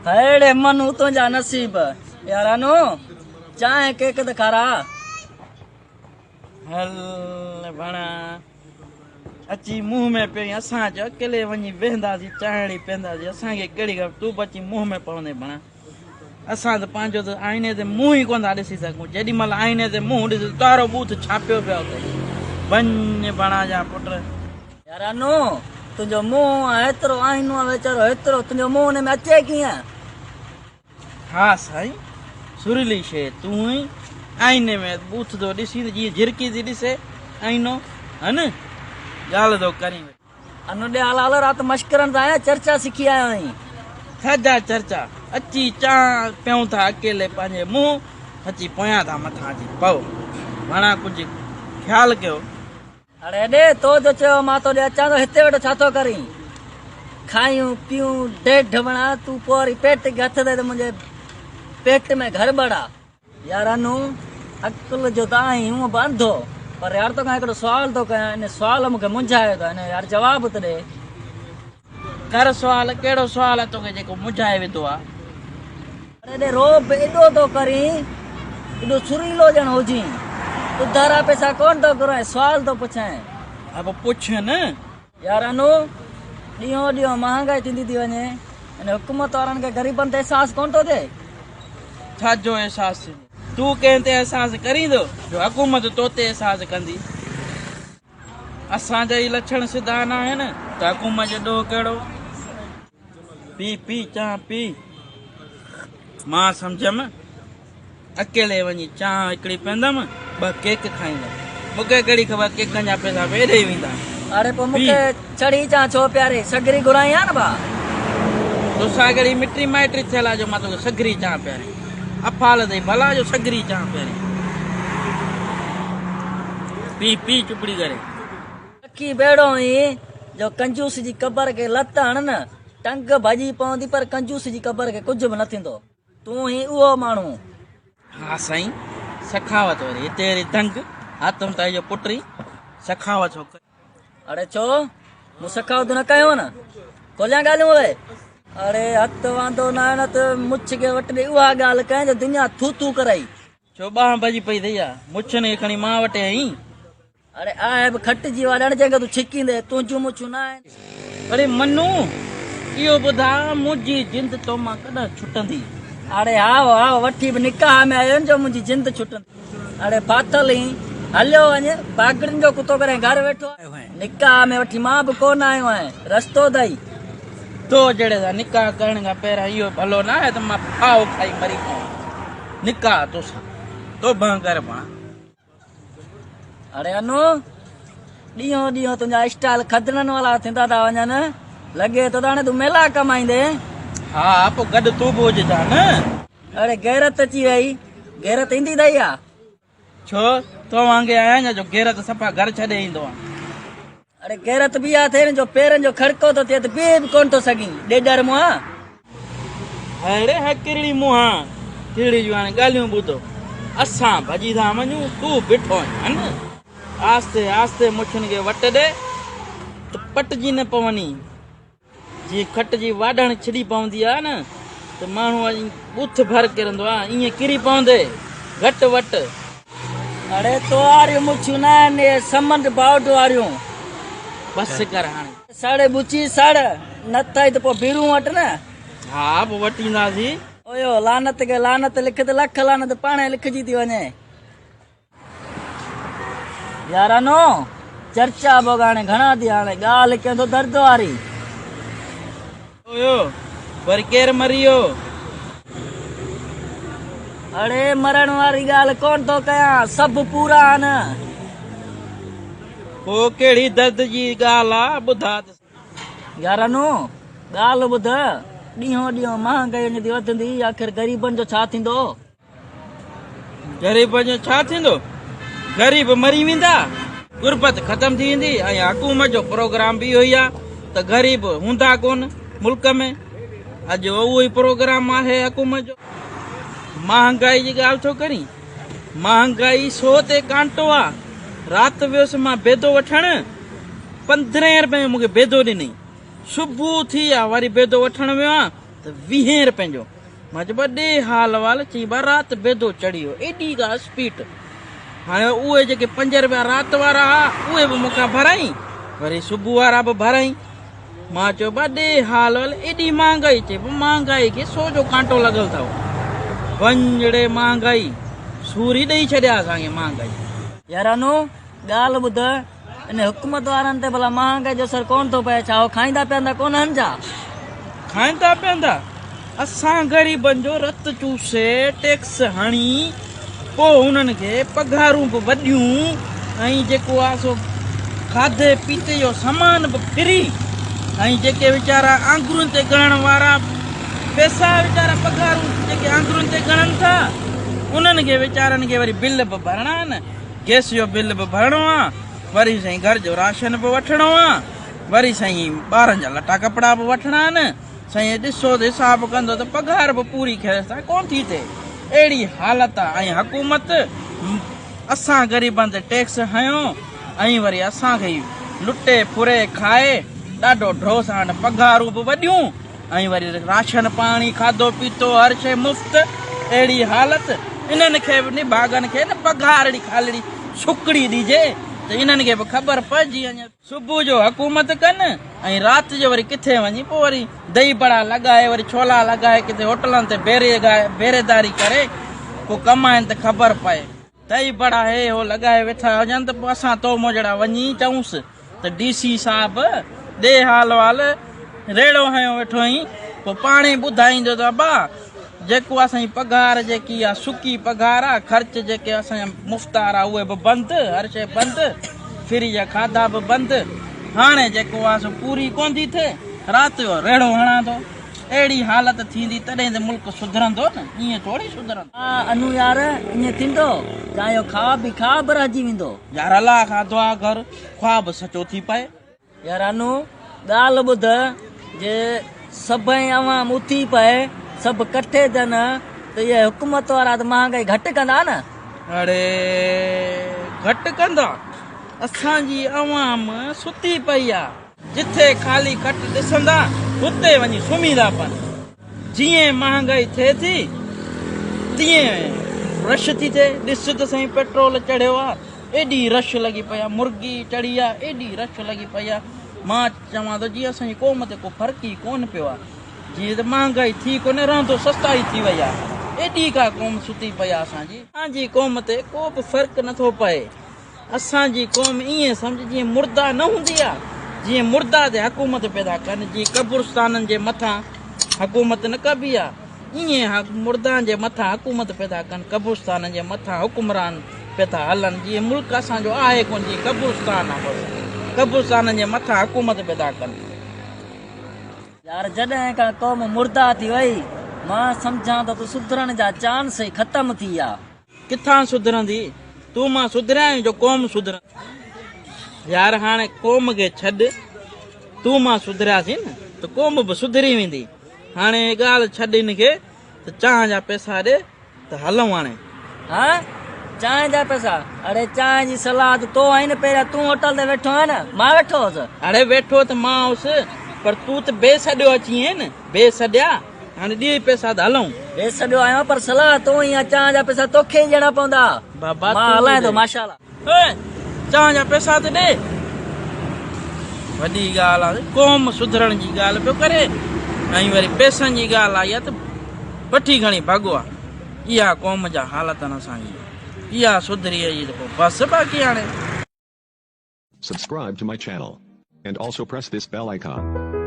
हेड़े मनु तुझा नसीब यारानो चाहे केक त खारा हल बणा अची मुंह में पे असां जो अकेले वञी वेंदासीं चाहणी पेंदासीं असांखे कहिड़ी ॻाल्हि तूं बची मुंह में पवंदे बणा असां त पंहिंजो त आईने ते मुंहुं ई कोन था ॾिसी सघूं जेॾी महिल आईने ते मुंहुं ॾिस तारो बूथ छापियो पियो अथई वञ बणा जा पुट यारानो तुंहिंजो मुंहुं हेतिरो आईनो आहे वीचारो हेतिरो तुंहिंजो मुंहुं हुन में अचे कीअं हा साईं सुरीली शइ तूं ई आईने में बूथ थो ॾिसी त जीअं झिरकी थी ॾिसे आईनो हा न ॻाल्हि थो करी अनु ॾे हाल हाल राति मश्करनि था चर्चा सिखी आयो आहीं छाजा चर्चा अची चा पियूं था अकेले पंहिंजे मुंहुं अची पोयां था मथां अची पओ वणा कुझु ख़्यालु कयो अड़े ॾे तो जो चयो मां तो ॾे अचां थो हिते वेठो छा थो करीं खायूं पीयूं ढेढ वणा तूं पोइ वरी पेट खे हथ दे त मुंहिंजे पेट में गड़बड़ आहे यारानू अकुल जो त आहीं हूअं बि अंधो पर यार तोखां हिकिड़ो सुवाल थो कयां इन सुवाल मूंखे मुंझायो थो हिन यार जवाबु त ॾे कर सुवाल कहिड़ो सुवाल आहे तोखे जेको मुंझाए विधो आहे अरे रोब एॾो थो करीं एॾो सुरीलो ॼण हुजी उधारा पैसा कोन थो घुराए सुवाल थो पुछाए हा पोइ पुछ न यारानू ॾींहों ॾींहों महांगाई थींदी थी वञे अने हुकूमत वारनि खे ग़रीबनि ते अहसासु कोन थो थिए छाजो अहसासु तूं कंहिं ते अहसासु करींदो जो हुकूमत तो ते अहसासु कंदी असांजा ई लक्षण सिधा न आहिनि त हुकूमत जो ॾोह कहिड़ो पी पी चां पी मां सम्झमि अकेले वञी चांहि हिकिड़ी पीअंदमि ॿ केक खाईंदमि मूंखे कहिड़ी ख़बर केकनि जा पैसा हेॾे ई वेंदा अरे पोइ मूंखे चढ़ी चां छो प्यारे सगरी घुराई आहे न भाउ तोसां कहिड़ी मिटी माइटी थियल आहे जो मां तोखे सगरी चां प्यारे अफ़ाल अथई भला जो सगरी चां प्यारे पी पी चुपड़ी करे अखी बेड़ो ई जो कंजूस जी क़बर खे लत हण न टंग भॼी पवंदी पर कंजूस जी क़बर खे कुझु बि न थींदो तूं ई उहो माण्हू हा साईं सखावत वरी हिते वरी दंग आतम ताई जो पुटरी सखावत छो अरे छो मूं सखावत न कयो न खोलियां ॻाल्हियूं उहे अरे हथ वांदो न आहे न त मुछ खे वटि ॾे उहा ॻाल्हि कयां जो दुनिया थू थू कराई छो ॿाह भॼी पई अथई आहे मुछनि खे खणी मां वटि आई अरे आहे बि खटिजी वञण जंहिंखे तूं छिकींदे तुंहिंजूं मुछूं न आहिनि अरे मनु इहो ॿुधा मुंहिंजी जिंद तो मां कॾहिं छुटंदी अरे हा वठी बि निकाह में आयो जो मुंहिंजी जिंद छुटंदी अरे फाथल ई हलियो वञे पागड़ियुनि जो कुतो करे घर वेठो आयो आहियां निकाह में वठी मां बि कोन आयो आहियां रस्तो अथई तो जहिड़े सां निकाह करण खां पहिरियां इहो भलो न आहे त मां फाव खाई मरी पवां निकाह तोसां तो भां कर पाण अरे अनु ॾींहों ॾींहों तुंहिंजा स्टाइल खदड़नि वारा थींदा था वञनि लॻे थो त हाणे तूं मेला कमाईंदे हा पोइ गॾु तूं बि हुजां न अरे गैरत अची वई गैरत ईंदी अथई आहे छो तो वांगे आहियां जो गैरत सफ़ा घर छॾे ईंदो आहे अरे गैरत बि आहे थिए न जो पेरनि जो खड़को थो थिए त बीह बि कोन थो सघीं ॾेडर मुंहुं अरे हा किरड़ी मुंहुं किरड़ी जूं हाणे ॻाल्हियूं ॿुधो असां भॼी था वञूं तूं बीठो आहीं न आस्ते आस्ते मुछुनि खे वट ॾे त पटिजी न पवनी जीअं खट जी वाढण छिड़ी पवंदी आहे न त माण्हू बुथ भर किरंदो आहे ईअं किरी पवंदे घटि वटि अरे तो वारियूं मुछियूं न आहिनि समंड बाउट वारियूं बसि कर हाणे साड़े बुची साड़ न अथई त पोइ बीरूं वटि न हा पोइ वठी ईंदासीं ओयो लानत खे लानत लिख त लख लानत पाणे लिखजी थी वञे यारानो चर्चा भोग हाणे घणा थी हाणे ॻाल्हि कयो थो दर्द वारी ओयो वरी केरु मरियो अड़े मरण वारी ॻाल्हि कोन थो कयां सभु पूरा आहिनि पोइ कहिड़ी दर्द जी ॻाल्हि आहे ॿुधा यारानो ॻाल्हि ॿुध ॾींहों ॾींहों महांगाई थी वधंदी आख़िर ग़रीबनि जो छा थींदो ग़रीबनि जो छा थींदो ग़रीब मरी वेंदा गुरबत ख़तम थी वेंदी ऐं हुकूमत जो प्रोग्राम बि इहो ई आहे त ग़रीब हूंदा कोन मुल्क में अॼु उहो ई प्रोग्राम आहे हुकूमत जो महांगाई जी ॻाल्हि छो करी महांगाई सो ते कांटो आहे राति वियुसि मां बेदो वठण 15 रुपए में मूंखे बेदो ॾिनई सुबुह थी आहे वरी बेदो वठण वियो आहे त 20 रुपए जो मां चयो ॿ हाल वाल चई बा राति बेदो चढ़ी वियो एॾी का स्पीड हाणे उहे जेके 5 रुपया राति वारा हुआ उहे बि मूंखां भराई वरी सुबुह वारा बि भराई मां चयो ॿ हाल वाल एॾी महांगाई चए महांगाई खे सो जो कांटो लॻल अथव वंजड़े महांगाई सूरी ॾेई छॾिया असांखे महांगाई यार अनु ॻाल्हि ॿुध इन हुकूमत वारनि ते भला महांगाई जो असर कोन थो पए छा उहो खाईंदा पीअंदा कोन आहिनि छा खाइनि था पीअंदा असां ग़रीबनि जो रत चूसे टैक्स हणी पोइ हुननि खे पघारूं बि वॾियूं ऐं जेको आहे सो खाधे पीते जो सामान बि फ्री ऐं जेके वीचारा आंगुरुनि ते ॻणण वारा पैसा वीचारा पघारूं जेके आंगुरुनि ते ॻणनि था उन्हनि खे वीचारनि खे वरी बिल बि भरणा आहिनि गैस जो बिल बि भरणो आहे वरी साईं घर जो राशन बि वठिणो आहे वरी साईं ॿारनि जा लटा कपिड़ा बि वठिणा आहिनि साईं ॾिसो त हिसाब कंदो त पघार बि पूरी खेसि कोन थी थिए अहिड़ी हालत आहे ऐं हुकूमत असां ग़रीबनि ते टैक्स हयो ऐं वरी असांखे लुटे फुरे खाए ॾाढो ड्रो सां पघारूं बि वॾियूं ऐं वरी राशन पाणी खाधो पीतो हर शइ मुफ़्त अहिड़ी हालत इन्हनि खे बि निभागनि खे न पघार ॾी खाली सुकड़ी ॾिजे त इन्हनि खे बि ख़बर पइजी वञे सुबुह जो हुकूमत कनि ऐं राति जो वरी किथे वञी पोइ वरी दही बड़ा लॻाए वरी छोला लॻाए किथे होटलनि ते बेरेदारी करे पोइ कमाइनि त ख़बर पए दही बड़ा हे हो लॻाए वेठा हुजनि त पोइ असां तो मोजड़ा वञी चऊंसि त DC साहिब ॾे हाल वाल रेड़ो हयो वेठो ई पोइ पाणे ॿुधाईंदो त बा जेको असांजी पघार जेकी आहे सुकी पघार आहे ख़र्च जेके असांजा मुफ़्तार आहे उहे बि बंदि हर शइ बंदि फ्री जा खाधा बि बंदि हाणे जेको आहे सो पूरी कोन थी थिए राति जो रेड़ो हणां थो अहिड़ी हालत थींदी तॾहिं त मुल्क सुधरंदो न ईअं थोरी सुधरंदो हा अनु यार ईअं थींदो तव्हांजो खा बि रहिजी वेंदो यार अलाह खाधो आहे घर ख्वाब सचो थी पए यार अनु ॻाल्हि ॿुध जे सभई अवाम उथी पए सभु कठे थियनि त इहे हुकूमत वारा त महांगाई घटि कंदा न अड़े घटि कंदा असांजी अवाम सुती पई आहे जिथे ख़ाली खट ॾिसंदा हुते वञी सुम्हींदा पन जीअं महांगाई थिए थी तीअं रश थी थिए ॾिस त साईं पेट्रोल चढ़ियो आहे एॾी रश लॻी पई आहे मुर्गी चढ़ी आहे एॾी रश लॻी पई आहे मां चवां थो जीअं असांजी क़ौम ते को फ़र्क़ु ई कोन पियो आहे जीअं त महांगाई थी कोन्हे रहंदो सस्ताई थी वई आहे एॾी का क़ौम सुती पई आहे असांजी क़ौम ते को बि फ़र्क़ु नथो पए असांजी क़ौम ईअं सम्झ जीअं मुर्दा न हूंदी आहे जीअं मुर्दा ते हुकूमत पैदा कनि जीअं कब्रिस्ताननि जे मथां हुकूमत न कबी आहे ईअं मुर्दानि जे मथां हुकूमत पैदा कनि कब्रिस्ताननि जे मथां हुकुमरान पिया था हलनि जीअं मुल्क असांजो आहे कोन जीअं कब्रिस्तान आहे कब्रिस्ताननि जे मथां हुकूमत पैदा कनि यार जॾहिं खां क़ौम मुर्दा थी वई मां सम्झां त सुधरण जा चांस ई ख़तम थी विया किथां सुधरंदी तूं मां सुधरिया जो क़ौम सुधर यार हाणे क़ौम खे छॾ तूं मां सुधरियासीं न त क़ौम बि सुधरी वेंदी हाणे ॻाल्हि छॾ हिनखे त चांहि जा पैसा ॾे त हलूं हाणे हा चांहि जा पैसा अड़े चांहि जी सलाह तो आई न पहिरियां तूं होटल ते वेठो आहे न मां वेठो हुअसि अड़े वेठो त मां हुउसि पर तूं त बे सॾियो अची वएं न बे सॾिया हाणे ॾे पैसा त हलूं बे सॾियो आहियां पर सलाह तूं ई चांहि जा पैसा तोखे ई ॾियणा पवंदा बाबा मां हलाए थो माशाल्लाह चांहि जा पैसा त ॾे वॾी ॻाल्हि आहे क़ौम सुधरण जी ॻाल्हि पियो करे ऐं वरी पैसनि जी ॻाल्हि आई आहे त वठी खणी भाॻो आहे इहा क़ौम जा हालत आहिनि असांजी इहा सुधरी वई त पोइ बसि बाक़ी हाणे Subscribe to my channel and also press this bell icon.